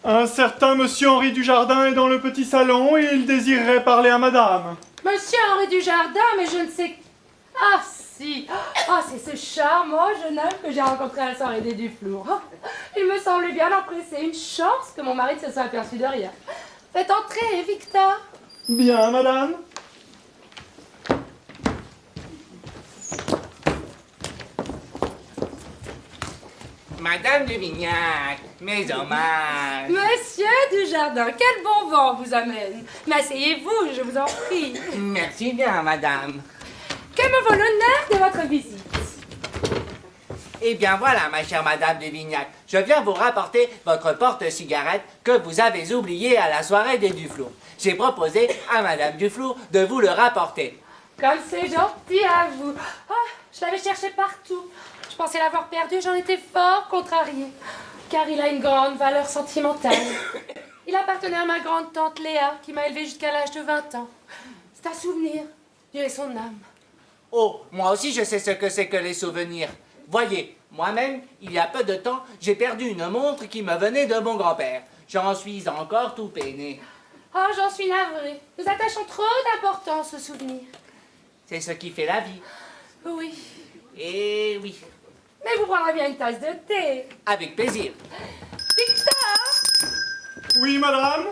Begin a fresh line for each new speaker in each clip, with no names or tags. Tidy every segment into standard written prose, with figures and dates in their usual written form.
Un certain monsieur Henri Dujardin est dans le petit salon et il désirerait parler à madame.
Monsieur Henri Dujardin, mais je ne sais... Ah si, c'est ce charmant jeune homme que j'ai rencontré à la soirée des Duflour. Il me semblait bien empressé. Une chance que mon mari ne se soit aperçu de rien. Faites entrer, Victor.
Bien, madame.
Madame de Vignac, mes hommages.
Monsieur Dujardin, quel bon vent vous amène. Mais asseyez-vous, je vous en prie.
Merci bien, madame.
Que me vaut l'honneur de votre visite?
Eh bien voilà, ma chère Madame de Vignac, je viens vous rapporter votre porte-cigarette que vous avez oubliée à la soirée des Duflour. J'ai proposé à Madame Duflour de vous le rapporter.
Comme c'est gentil à vous. Je l'avais cherché partout. Je pensais l'avoir perdu, j'en étais fort contrariée. Car il a une grande valeur sentimentale. Il appartenait à ma grande-tante Léa, qui m'a élevée jusqu'à l'âge de 20 ans. C'est un souvenir. Dieu ait son âme.
Oh, moi aussi je sais ce que c'est que les souvenirs. Voyez, moi-même, il y a peu de temps, j'ai perdu une montre qui me venait de mon grand-père. J'en suis encore tout peiné.
Oh, j'en suis navrée. Nous attachons trop d'importance au souvenir.
C'est ce qui fait la vie.
Oui.
Eh oui,
Mais vous prendrez bien une tasse de thé.
avec plaisir.
Victor!
Oui, madame.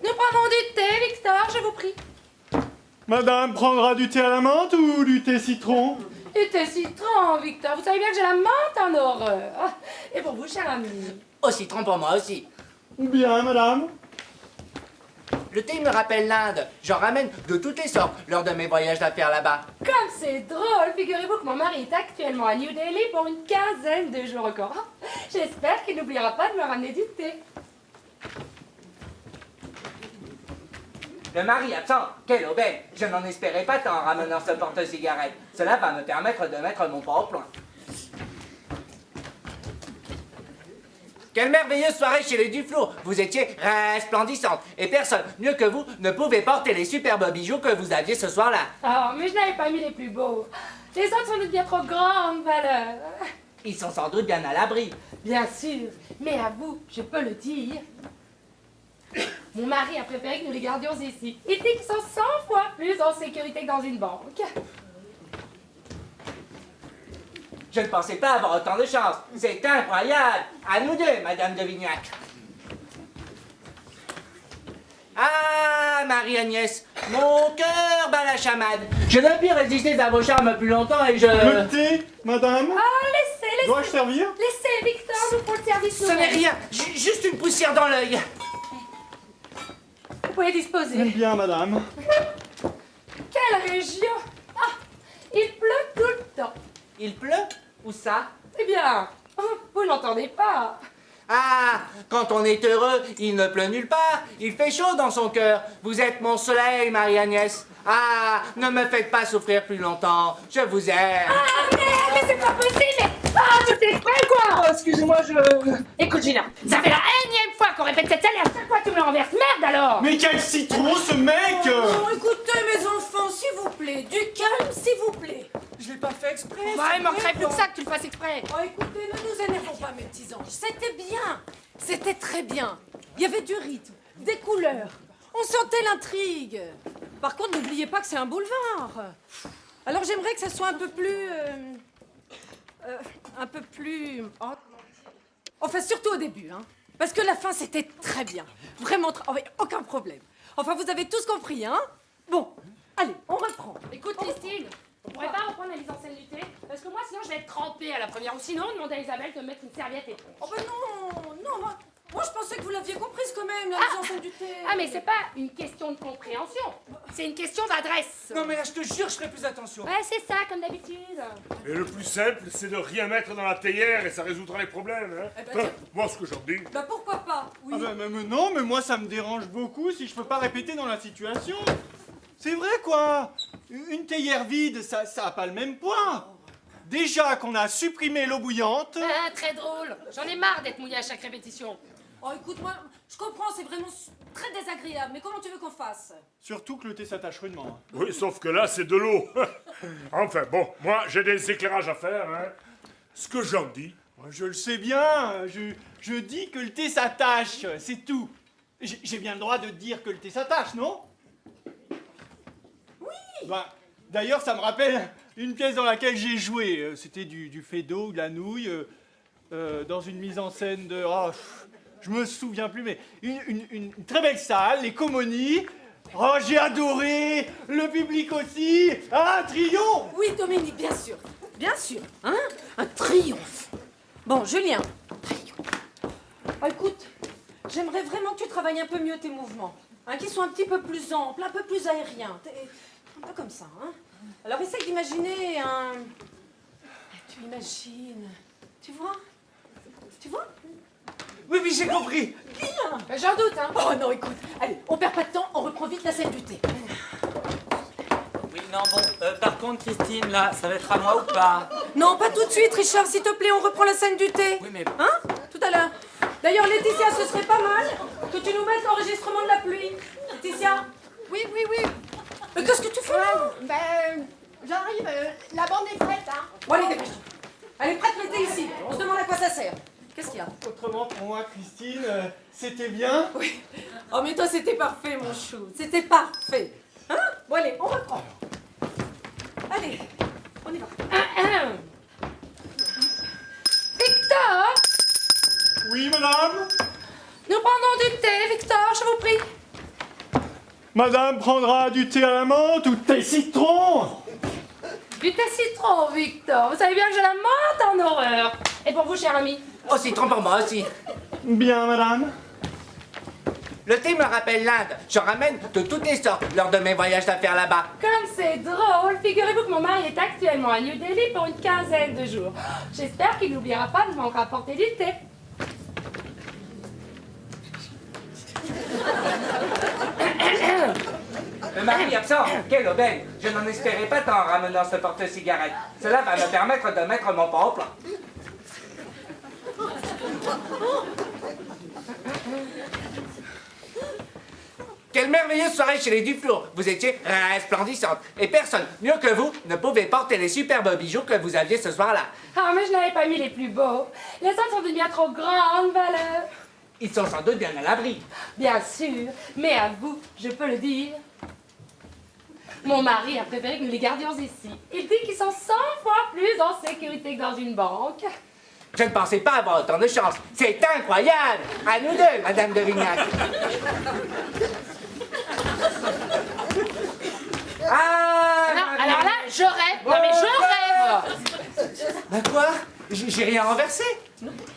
Nous prendrons du thé, Victor, je vous prie.
Madame prendra du thé à la menthe ou du thé citron?
Du thé citron, Victor. Vous savez bien que j'ai la menthe en horreur. Et pour vous, cher ami?
Au citron pour moi aussi.
Bien, madame.
Le thé me rappelle l'Inde. J'en ramène de toutes les sortes lors de mes voyages d'affaires là-bas.
Comme c'est drôle, figurez-vous que mon mari est actuellement à New Delhi pour une quinzaine de jours encore. J'espère qu'il n'oubliera pas de me ramener du thé.
Le mari absent, quelle aubaine! Je n'en espérais pas tant en ramenant ce porte-cigarette. Cela va me permettre de mettre mon pas au point. Quelle merveilleuse soirée chez les Duflour! Vous étiez resplendissante et personne, mieux que vous, ne pouvait porter les superbes bijoux que vous aviez ce soir-là.
Oh, mais je n'avais pas mis les plus beaux. Les autres sont de bien trop grande valeur.
Ils sont sans doute bien à l'abri.
Bien sûr, mais à vous, je peux le dire. Mon mari a préféré que nous les gardions ici. Il dit qu'ils sont 100 fois plus en sécurité que dans une banque.
Je ne pensais pas avoir autant de chance. C'est incroyable. À nous deux, Madame de Vignac. Ah, Marie-Agnès, mon cœur bat la chamade. Je ne puis résister à vos charmes plus longtemps et je...
Le thé, madame.
Ah, laissez.
Dois-je servir?
Laissez, Victor, nous pour le service
Ce n'est
nous-mêmes.
rien, juste une poussière dans l'œil.
Vous pouvez disposer.
Bien, madame.
Quelle région! Ah, il pleut tout le temps.
Il pleut? Où ça?
Eh bien, vous n'entendez pas.
Ah, quand on est heureux, il ne pleut nulle part. Il fait chaud dans son cœur. Vous êtes mon soleil, Marie-Agnès. Ah, ne me faites pas souffrir plus longtemps. Je vous aime.
Ah, mais c'est pas possible! Ah, je t'ai fait quoi!
Oh, excusez-moi,
Écoute, Gina, ça fait la énième fois qu'on répète cette scène et à chaque fois tu me la renverses. Merde alors!
Mais quel citron, ce mec!
Bon, écoutez, mes enfants, s'il vous plaît, du calme, s'il vous plaît.
Je l'ai pas fait exprès.
Bah, il manquerait plus que ça que tu le fasses exprès.
Oh, écoutez, ne nous énervons pas, mes petits anges. C'était bien. C'était très bien. Il y avait du rythme, des couleurs. On sentait l'intrigue. Par contre, n'oubliez pas que c'est un boulevard. Alors, j'aimerais que ça soit un peu plus... Enfin, surtout au début, hein. Parce que la fin, c'était très bien. Vraiment, aucun problème. Enfin, vous avez tous compris, hein. Bon, allez, on reprend.
Écoute, Christine, on pourrait pas reprendre la mise en scène du thé? Parce que moi, sinon, je vais être trempée à la première. Ou sinon, demander à Isabelle de me mettre une serviette éponge.
Oh ben non, moi je pensais que vous l'aviez comprise quand même, la mise en scène du thé.
Ah, mais c'est pas une question de compréhension. C'est une question d'adresse.
Non mais là, je te jure, je ferai plus attention.
Ouais, c'est ça, comme d'habitude.
Et le plus simple, c'est de rien mettre dans la théière et ça résoudra les problèmes. Hein.
Eh ben,
Moi, ce que j'en dis.
Bah pourquoi pas, oui.
Ah mais non, mais moi ça me dérange beaucoup si je peux pas répéter dans la situation. C'est vrai quoi. Une théière vide, ça a pas le même poids. Déjà qu'on a supprimé l'eau bouillante.
Ah, très drôle. J'en ai marre d'être mouillée à chaque répétition.
Oh écoute, moi, je comprends, c'est vraiment très désagréable, mais comment tu veux qu'on fasse?
Surtout que le thé s'attache rudement.
Oui, sauf que là, c'est de l'eau. Enfin, bon, moi, j'ai des éclairages à faire. Hein. Ce que j'en dis,
Je le sais bien, je dis que le thé s'attache, c'est tout. J'ai bien le droit de dire que le thé s'attache, non? Oui. D'ailleurs, ça me rappelle une pièce dans laquelle j'ai joué. C'était du Feydeau, de la nouille, dans une mise en scène de... Oh, je me souviens plus, mais une très belle salle, les Comonies. Oh, j'ai adoré, le public aussi. Ah, un triomphe.
Oui, Dominique, bien sûr. Bien sûr. Hein? Un triomphe. Bon, Julien. Oh, écoute, j'aimerais vraiment que tu travailles un peu mieux tes mouvements. Hein, qu'ils soient un petit peu plus amples, un peu plus aériens. Un peu comme ça. Hein? Alors, essaye d'imaginer un... Tu imagines... Tu vois? Tu vois?
Oui, j'ai compris.
Bien.
J'en doute, hein.
Oh non, écoute. Allez, on perd pas de temps, on reprend vite la scène du thé.
Oui, non, bon, par contre, Christine, là, ça va être à moi ou pas?
Non, pas tout de suite, Richard, s'il te plaît, on reprend la scène du thé.
Oui, mais...
Hein? Tout à l'heure. D'ailleurs, Laetitia, ce serait pas mal que tu nous mettes l'enregistrement de la pluie. Laetitia?
Oui.
Mais qu'est-ce que tu fais là?
J'arrive, la bande est prête, hein.
Bon, allez, dépêche-toi. Elle est prête, mettez ici. On se demande à quoi ça sert. Qu'est-ce qu'il y a?
Autrement, pour moi, Christine, c'était bien.
Oui. Oh, mais toi, c'était parfait, mon chou. C'était parfait. Hein? Bon, allez, on reprend. Allez, on y va.
Victor,
Oui, madame.
nous prenons du thé, Victor, je vous prie.
Madame prendra du thé à la menthe ou thé citron.
Du thé citron, Victor. Vous savez bien que j'ai la menthe en horreur. Et pour vous, cher ami?
Oh, citron pour moi aussi.
Bien, madame.
Le thé me rappelle l'Inde. J'en ramène de toutes les sortes lors de mes voyages d'affaires là-bas.
Comme c'est drôle, figurez-vous que mon mari est actuellement à New Delhi pour une quinzaine de jours. J'espère qu'il n'oubliera pas de m'en rapporter du thé.
Le mari absent, quelle aubaine. Je n'en espérais pas tant en ramenant ce porte-cigarette. Cela va me permettre de mettre mon pain au plat. Quelle merveilleuse soirée chez les Duflour. Vous étiez resplendissante. Et personne, mieux que vous, ne pouvait porter les superbes bijoux que vous aviez ce soir-là.
Ah, mais je n'avais pas mis les plus beaux. Les autres sont d'une bien trop grande valeur.
Ils sont sans doute bien à l'abri.
Bien sûr, mais à vous, je peux le dire. Mon mari a préféré que nous les gardions ici. Il dit qu'ils sont 100 fois plus en sécurité que dans une banque.
Je ne pensais pas avoir autant de chance. C'est incroyable. À nous deux, Madame de Vignac. Ah,
Non,
Marie.
alors là, je rêve. Non, mais je rêve.
Bah quoi? J'ai rien renversé.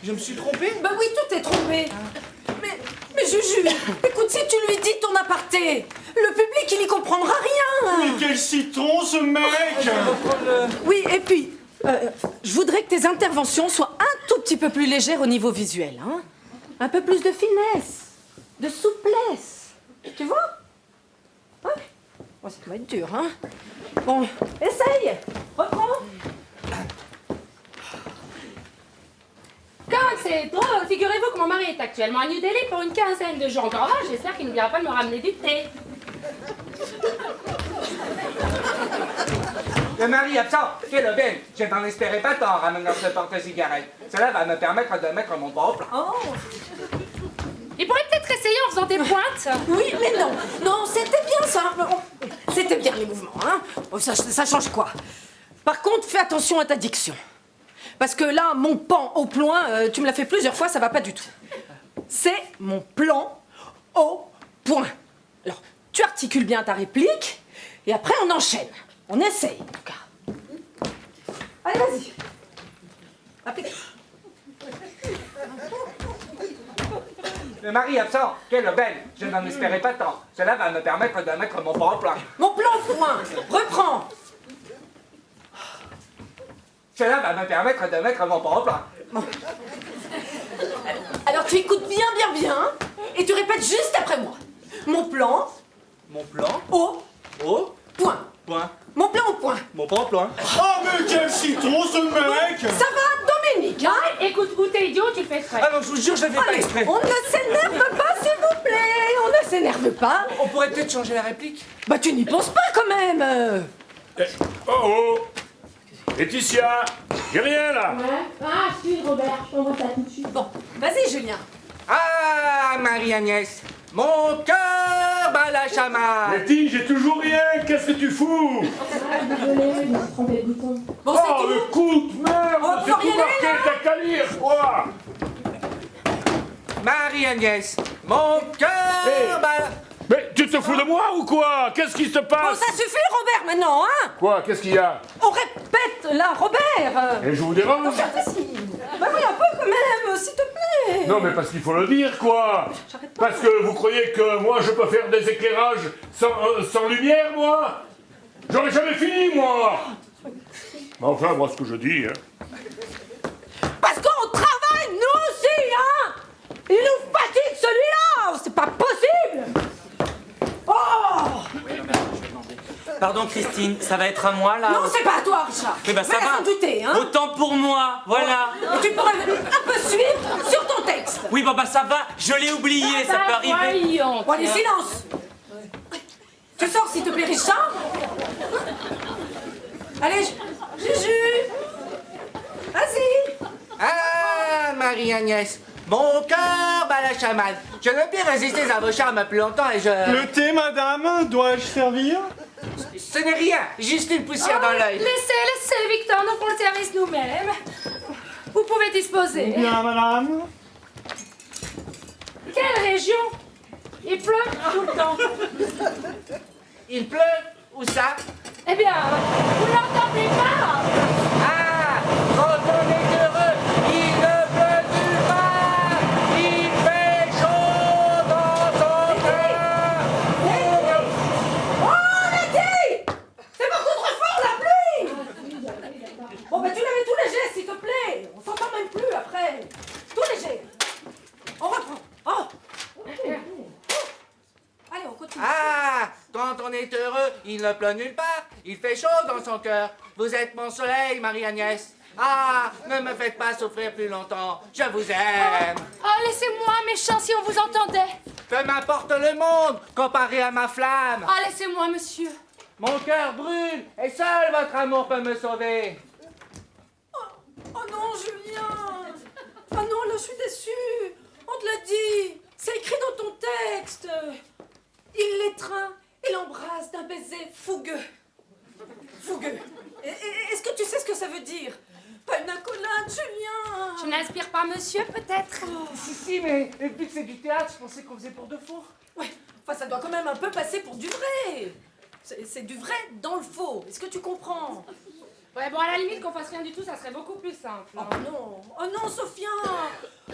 Je me suis trompé.
Bah oui, tout est trompé. Mais Juju, écoute, si tu lui dis ton aparté, le public, il y comprendra rien.
Mais quel citron, ce mec.
Oui, et puis, je voudrais que tes interventions soient un tout petit peu plus légères au niveau visuel, hein. Un peu plus de finesse, de souplesse. Tu vois? Hein? Bon, ça va être dur, hein. Bon, essaye. Reprends.
Comme c'est drôle, figurez-vous que mon mari est actuellement à New Delhi pour une quinzaine de jours. Encore là, j'espère qu'il n'oubliera pas de me ramener du thé.
Le mari absent, quelle aubaine. Je n'en espérais pas tant en ramenant ce porte-cigarette. Cela va me permettre de mettre mon pain au plat.
Oh.
Il pourrait peut-être essayer en faisant des pointes.
Oui, mais non. Non, c'était bien ça. C'était bien les mouvements, hein. Oh, ça change quoi? Par contre, fais attention à ta diction. Parce que là, mon pan au point, tu me l'as fait plusieurs fois, ça va pas du tout. C'est mon plan au point. Alors, tu articules bien ta réplique, et après on enchaîne. On essaye, en tout cas. Allez, vas-y. Applique.
Le mari absent, quelle aubaine. Je n'en espérais pas tant. Cela va me permettre de mettre mon pain au plat.
Mon plan au point. Reprends.
Cela va me permettre de mettre mon pain au plat.
Alors tu écoutes bien, et tu répètes juste après moi. Mon plan
Mon plan
au
au
point.
point.
Mon plan au point.
Mon pain au plat.
Oh, mais quel citron, ce mec.
Ça va, Dominique, hein?
Écoute, t'es idiot, tu le fais exprès.
Ah non, je vous jure, je ne fais pas
Allez,
exprès.
on ne s'énerve pas, s'il vous plaît. On ne s'énerve pas.
On pourrait peut-être changer la réplique.
Bah tu n'y penses pas quand même.
Oh oh Laetitia, J'ai rien là.
Ouais. Ah, si, Robert, je t'envoie ça tout de suite.
Bon, vas-y, Julien.
Ah, Marie-Agnès, mon cœur bat la chamade.
Letty, j'ai toujours rien. Qu'est-ce que tu fous?
Ah, désolé, je me suis trompé de bouton.
Bon, c'est
Oh,
tout.
écoute, merde,
Oh,
c'est
faut
tout
rien
marqué,
aller,
t'as qu'à lire, quoi.
Marie-Agnès, mon cœur
Hey.
bat...
Mais tu te fous de moi ou quoi? Qu'est-ce qui se
Bon,
passe?
ça suffit, Robert, maintenant, hein?
Quoi? Qu'est-ce qu'il y a?
On répète, là, Robert.
Et je vous dérange?
Bah oui, un peu quand même, s'il te plaît.
Non, mais parce qu'il faut le dire, quoi.
J'arrête pas.
Parce que vous croyez que moi, je peux faire des éclairages sans lumière, moi? J'aurais jamais fini, moi. Mais enfin, moi, ce que je dis, hein.
Parce qu'on travaille, nous aussi, hein? Il nous fatigue, celui-là. C'est pas possible. Oh!
Pardon, Christine, ça va être à moi, là?
Non, c'est pas à toi, Richard.
Oui, bah ça
Mais
va.
sans douter, hein?
Autant pour moi, voilà.
Et tu pourrais un peu suivre sur ton texte.
Oui, bah ça va, je l'ai oublié, ça peut arriver.
Voyons.
Bon, allez, silence. Tu sors, s'il te plaît, Richard. Allez, Juju. Vas-y.
Ah, Marie-Agnès, mon cœur bat la chamade. Je ne puis résister à vos charmes plus longtemps et je...
Le thé, madame, dois-je servir?
Ce n'est rien, juste une poussière dans l'œil.
Laissez, Victor, nous ferons le service nous-mêmes. Vous pouvez disposer.
Bien, madame.
Quelle région? Il pleut tout le temps.
Il pleut? Où ça?
Eh bien, vous l'entendez pas?
Ah, quand on est heureux, il ne pleut nulle part. Il fait chaud dans son cœur.
Oh, Letty! C'est beaucoup trop fort, la pluie! Bon, bah, tu la mets tout léger, s'il te plaît. On s'entend même plus après. Tout léger. On reprend. Oh! Allez, on continue.
Ah, quand on est heureux, il ne pleut nulle part. Il fait chaud dans son cœur. Vous êtes mon soleil, Marie-Agnès. Ah, ne me faites pas souffrir plus longtemps. Je vous aime.
Oh, laissez-moi, méchant, si on vous entendait.
Peu m'importe le monde comparé à ma flamme.
Ah, laissez-moi, monsieur.
Mon cœur brûle et seul votre amour peut me sauver.
Oh non, Julien! Oh non, là, je suis déçue. On te l'a dit. C'est écrit dans ton texte. Il l'étreint et l'embrasse d'un baiser fougueux. Fougueux. Est-ce que tu sais ce que ça veut dire? Pas une accolade, Julien!
Je n'inspire pas, monsieur, peut-être?
Si, mais vu que c'est du théâtre, je pensais qu'on faisait pour de faux.
Ouais, enfin, ça doit quand même un peu passer pour du vrai. C'est du vrai dans le faux. Est-ce que tu comprends?
Ouais, bon, à la limite, qu'on fasse rien du tout, ça serait beaucoup plus simple.
Oh non, Sophia!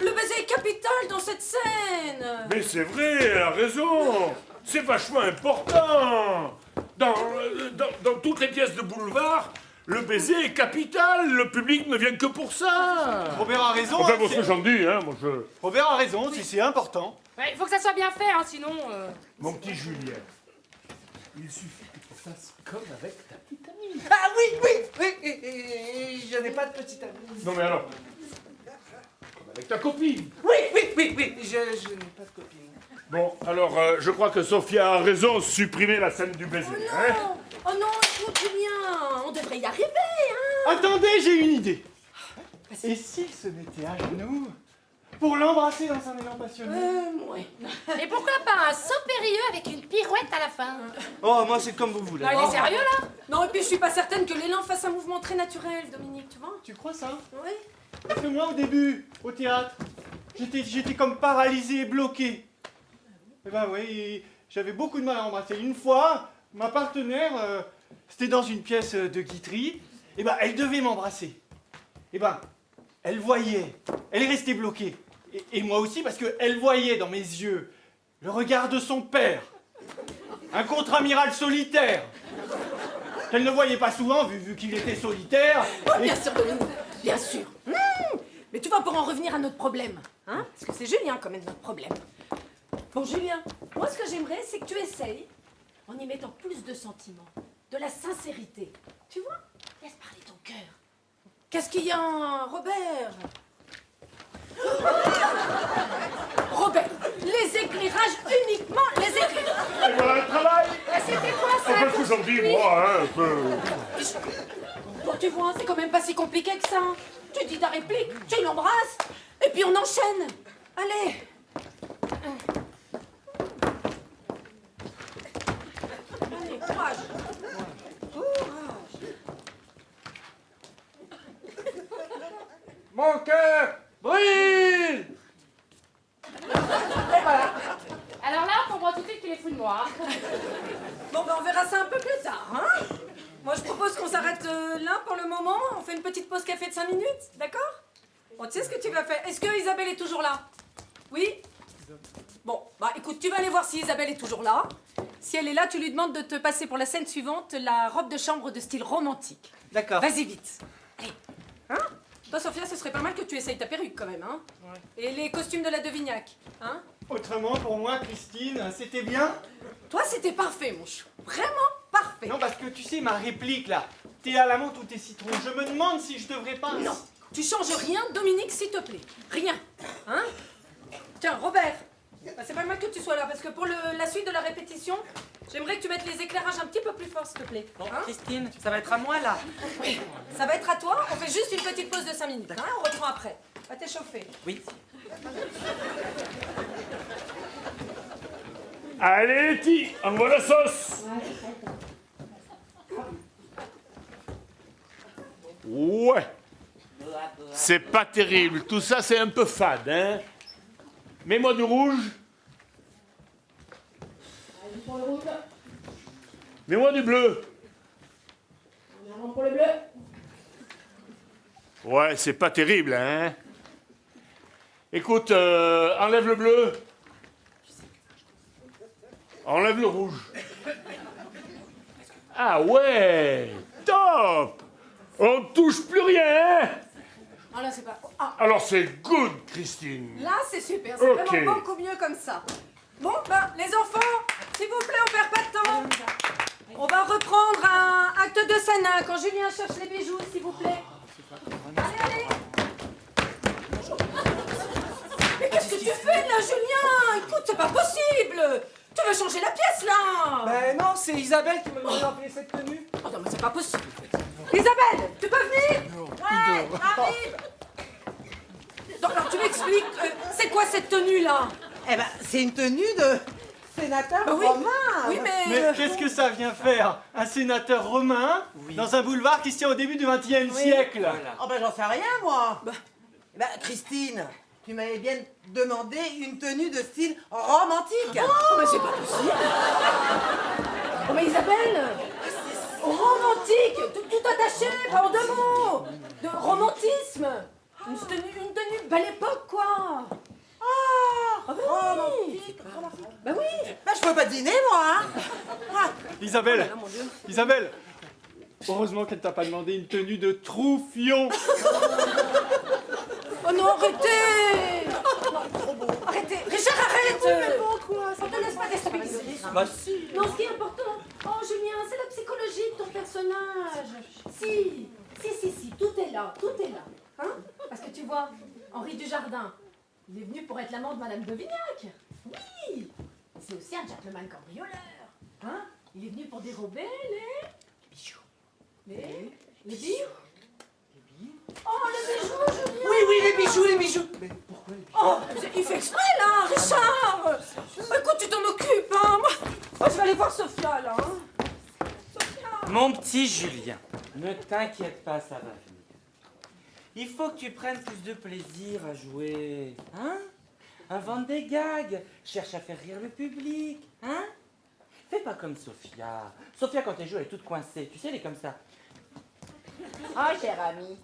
Le baiser est capital dans cette scène!
Mais c'est vrai, elle a raison. C'est vachement important. Dans toutes les pièces de boulevard, le baiser est capital. Le public ne vient que pour ça.
Robert a raison.
Enfin,
hein,
bon, ce que j'en dis, hein, moi je...
Robert a raison, si c'est important.
Ouais, il faut que ça soit bien fait, hein, sinon...
Mon petit Julien, il suffit que tu fasses comme avec ta petite amie.
Ah oui, je n'ai pas de petite amie.
Non mais alors, comme avec ta copine.
Oui, je n'ai pas de copine.
Bon, alors, je crois que Sophia a raison, supprimer la scène du baiser. Hein?
Oh non, écoute, Julien! On devrait y arriver, hein!
Attendez, j'ai une idée. Et s'il se mettait à genoux pour l'embrasser dans un élan passionné?
Ouais.
Et pourquoi pas un saut périlleux avec une pirouette à la fin?
Oh, moi c'est comme vous voulez.
Non, il est sérieux, là?
Non, et puis je suis pas certaine que l'élan fasse un mouvement très naturel, Dominique, tu vois?
Tu crois ça?
Oui.
Parce que moi, au début, au théâtre, j'étais comme paralysé, bloqué. Eh ben oui, j'avais beaucoup de mal à embrasser. Une fois, ma partenaire, c'était dans une pièce de Guitry, et ben elle devait m'embrasser. Et ben, elle voyait, elle est restée bloquée. Et moi aussi, parce qu'elle voyait dans mes yeux le regard de son père. Un contre-amiral solitaire. Qu'elle ne voyait pas souvent, vu qu'il était solitaire.
Oh, bien sûr, Dominique, bien sûr. Mais tu vois, pour en revenir à notre problème, hein? Parce que c'est Julien quand même notre problème. Bon, Julien, moi ce que j'aimerais, c'est que tu essayes, en y mettant plus de sentiments, de la sincérité. Tu vois? Laisse parler ton cœur. Qu'est-ce qu'il y a, Robert? Robert, les éclairages uniquement, les éclairages.
Et voilà le travail.
C'était quoi, ça?
Enfin, ce que j'en dis, moi, hein, un peu...
Bon, tu vois, c'est quand même pas si compliqué que ça. Tu dis ta réplique, tu l'embrasses, et puis on enchaîne. Allez. Allez, courage.
Mon cœur brûle.
Alors là, on comprend tout de suite qu'il est fou de moi.
Bon, ben on verra ça un peu plus tard, hein. Moi, je propose qu'on s'arrête là pour le moment. On fait une petite pause café de 5 minutes, d'accord? Bon, tu sais ce que tu vas faire? Est-ce que Isabelle est toujours là? Oui? Bon, bah écoute, tu vas aller voir si Isabelle est toujours là. Si elle est là, tu lui demandes de te passer pour la scène suivante la robe de chambre de style romantique.
D'accord.
Vas-y vite. Allez. Hein? Toi, Sophia, ce serait pas mal que tu essayes ta perruque quand même, hein? Ouais. Et les costumes de la Devignac, hein?
Autrement, pour moi, Christine, c'était bien.
Toi, c'était parfait, mon chou. Vraiment parfait.
Non, parce que tu sais, ma réplique là, t'es à la menthe ou t'es citron. Je me demande si je devrais pas.
Non, tu changes rien, Dominique, s'il te plaît. Rien. Hein? Tiens, Robert, bah, c'est pas mal que tu sois là, parce que pour la suite de la répétition, j'aimerais que tu mettes les éclairages un petit peu plus forts, s'il te plaît.
Bon,
Hein?
Christine, ça va être à moi là.
Oui, ça va être à toi. On fait juste une petite pause de 5 minutes. Hein? On reprend après. Va t'échauffer.
Oui.
Allez, Letty, envoie la sauce. Ouais. C'est pas terrible. Tout ça, c'est un peu fade, hein. Mets-moi du rouge.
Pour le rouge,
Mets-moi du bleu.
on pour le bleu.
Ouais, c'est pas terrible, hein. Écoute, enlève le bleu. Enlève le rouge. Ah ouais, top. On touche plus rien, hein.
Ah là, c'est pas... Ah,
Alors c'est good, Christine.
là, c'est super. C'est
Ok.
vraiment beaucoup mieux comme ça. Bon, ben, les enfants, s'il vous plaît, on perd pas de temps. On va reprendre un acte de scène, hein, quand Julien cherche les bijoux, s'il vous plaît. Allez, allez. Mais qu'est-ce que tu fais là, Julien? Écoute, c'est pas possible. Tu veux changer la pièce là?
Ben non, c'est Isabelle qui m'a demandé d'enfiler cette tenue.
Oh non, mais c'est pas possible. Isabelle, tu peux venir? Ouais, arrive. Donc, alors, tu m'expliques, c'est quoi cette tenue là?
Eh ben, c'est une tenue de sénateur
Bah oui.
romain.
Oui, mais...
Mais qu'est-ce que ça vient faire? Un sénateur romain dans un boulevard qui se tient au début du XXe siècle.
Oh ben, j'en sais rien, moi. Eh ben, Christine, tu m'avais bien demandé une tenue de style romantique.
Oh, mais c'est pas possible. Oh, mais Isabelle, romantique, tout attaché, pas en 2 mots. De romantisme. Une tenue belle époque, quoi. Ah, bah oui.
Romantique.
Bah oui.
Ben, je peux pas dîner, moi. Hein. Ah.
Isabelle,
Oh, mon Dieu.
Isabelle. Heureusement qu'elle t'a pas demandé une tenue de troufion.
Oh non, arrêtez. Arrêtez. Richard, arrête. On te laisse pas déstabiliser.
Bah si.
Non, ce qui est important, oh Julien, c'est la psychologie de ton personnage. Si, tout est là, tout est là. Hein? Parce que tu vois, Henri Dujardin, il est venu pour être l'amant de Madame de Vignac. Oui, c'est aussi un gentleman cambrioleur. Hein? Il est venu pour dérober les bijoux. Les bijoux? Oh, les bijoux, Julien!
Oui, oui, les bijoux. Mais pourquoi les bijoux?
Oh, il fait exprès là, Richard. Écoute, tu t'en occupes, hein. Moi, je vais aller voir Sophia là. Hein. Sophia.
Mon petit Julien, ne t'inquiète pas, ça va venir. Il faut que tu prennes plus de plaisir à jouer. Hein? Invente des gags. Cherche à faire rire le public. Hein? Fais pas comme Sophia. Sophia, quand elle joue, elle est toute coincée. Tu sais, elle est comme ça.
Oh, cher ami.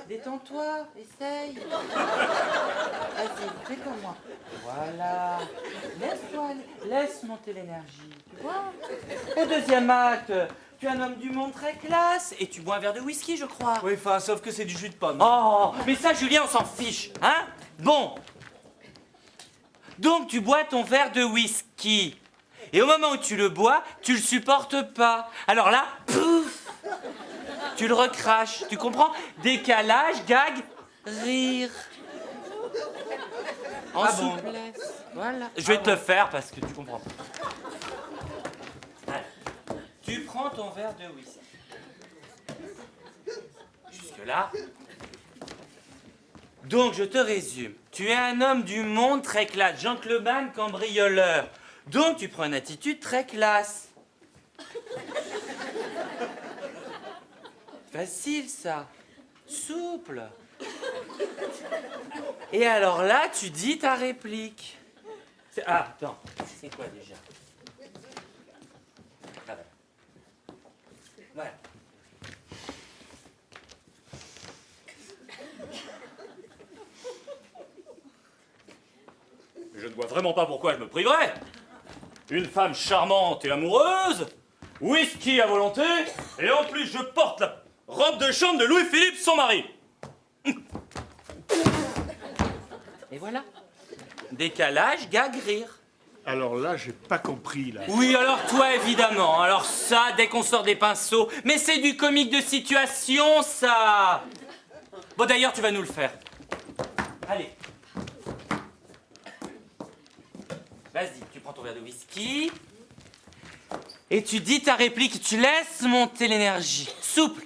Détends-toi, essaye. Vas-y, fais comme moi. Voilà. Laisse-toi aller. Laisse monter l'énergie. Tu vois? Au deuxième acte, tu es un homme du monde très classe et tu bois un verre de whisky, je crois.
Oui, enfin, sauf que c'est du jus de pomme.
Oh, mais ça, Julien, on s'en fiche, hein? Bon. Donc, tu bois ton verre de whisky. Et au moment où tu le bois, tu le supportes pas. Alors là, pouf! Tu le recraches, tu comprends? Décalage, gag, rire. En souplesse. Voilà. Je vais te le faire parce que tu comprends pas. Allez. Tu prends ton verre de whisky. jusque-là. Donc, je te résume. Tu es un homme du monde très classe, gentleman cambrioleur. Donc, tu prends une attitude très classe. Facile, ça. Souple. Et alors là, tu dis ta réplique. Ah, attends. C'est quoi déjà? Ah, voilà. Je ne vois vraiment pas pourquoi je me priverais. Une femme charmante et amoureuse, whisky à volonté, et en plus je porte la robe de chambre de Louis-Philippe, son mari. Et voilà. Décalage, gag, rire.
Alors là, j'ai pas compris, là.
Oui, alors toi, évidemment. Alors ça, dès qu'on sort des pinceaux. Mais c'est du comique de situation, ça. Bon, d'ailleurs, tu vas nous le faire. Allez. Vas-y, tu prends ton verre de whisky. Et tu dis ta réplique, tu laisses monter l'énergie. Souple.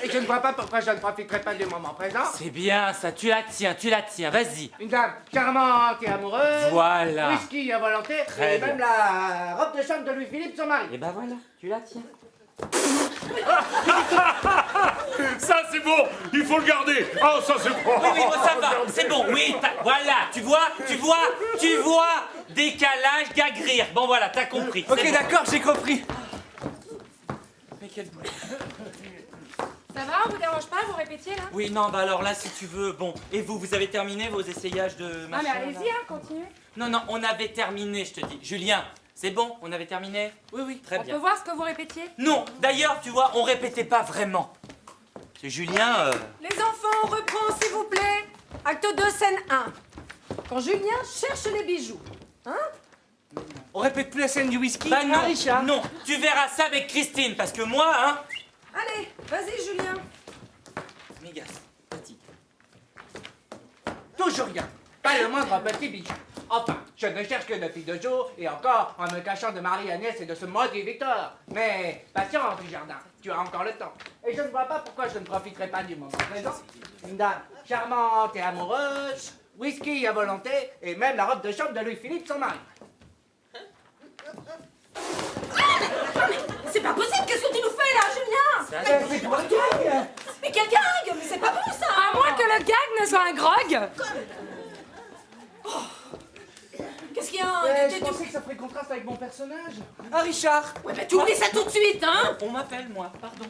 Et je ne vois pas pourquoi je ne profiterai pas du moment présent.
C'est bien, ça, tu la tiens, vas-y.
Une dame charmante et amoureuse.
Voilà.
Whisky à volonté.
Très
et
bien.
même la robe de chambre de Louis-Philippe, son mari.
Et ben voilà, tu la tiens.
Ça, c'est bon. Il faut le garder. Oh, ça, c'est bon.
Oui, bon, ça va, c'est bon, oui, voilà, tu vois, décalage, gag, rire. Bon, voilà, t'as compris.
Ok,
c'est bon.
d'accord, j'ai compris.
Mais quel boulot.
Ça va, on vous dérange pas, vous répétiez là?
Oui, non, bah alors là, si tu veux, bon. Et vous avez terminé vos essayages de
Ah, mais
machin, là
allez-y, hein, continuez.
Non, non, on avait terminé, je te dis. Julien, c'est bon, on avait terminé? Oui, oui, très
On
bien.
peut voir ce que vous répétiez?
Non, d'ailleurs, tu vois, on répétait pas vraiment. C'est Julien,
Les enfants, on reprend, s'il vous plaît. Acte 2, scène 1. Quand Julien cherche les bijoux.
On répète plus la scène du whisky?
Bah non,
Richard.
non, tu verras ça avec Christine, parce que moi, hein...
Allez, vas-y, Julien.
Mégas, fatigue.
Toujours rien. Pas le moindre petit bijou. Enfin, je ne cherche que de filles de jour, et encore en me cachant de Marie-Agnès et de ce maudit Victor. Mais patience, du jardin, tu as encore le temps. Et je ne vois pas pourquoi je ne profiterai pas du moment présent. Une dame charmante et amoureuse, whisky à volonté, et même la robe de chambre de Louis-Philippe, son mari.
C'est pas possible, qu'est-ce que tu nous fais là, Julien?
Ça,
C'est pour un gag.
Mais quel gag! Mais c'est pas bon ça!
À moins que le gag ne soit un grog.
Qu'est-ce qu'il y a?
Je pensais que ça ferait contraste avec mon personnage.
Ah, Richard.
Ouais, bah tu oublies ça tout de suite, hein?
on m'appelle, moi, pardon.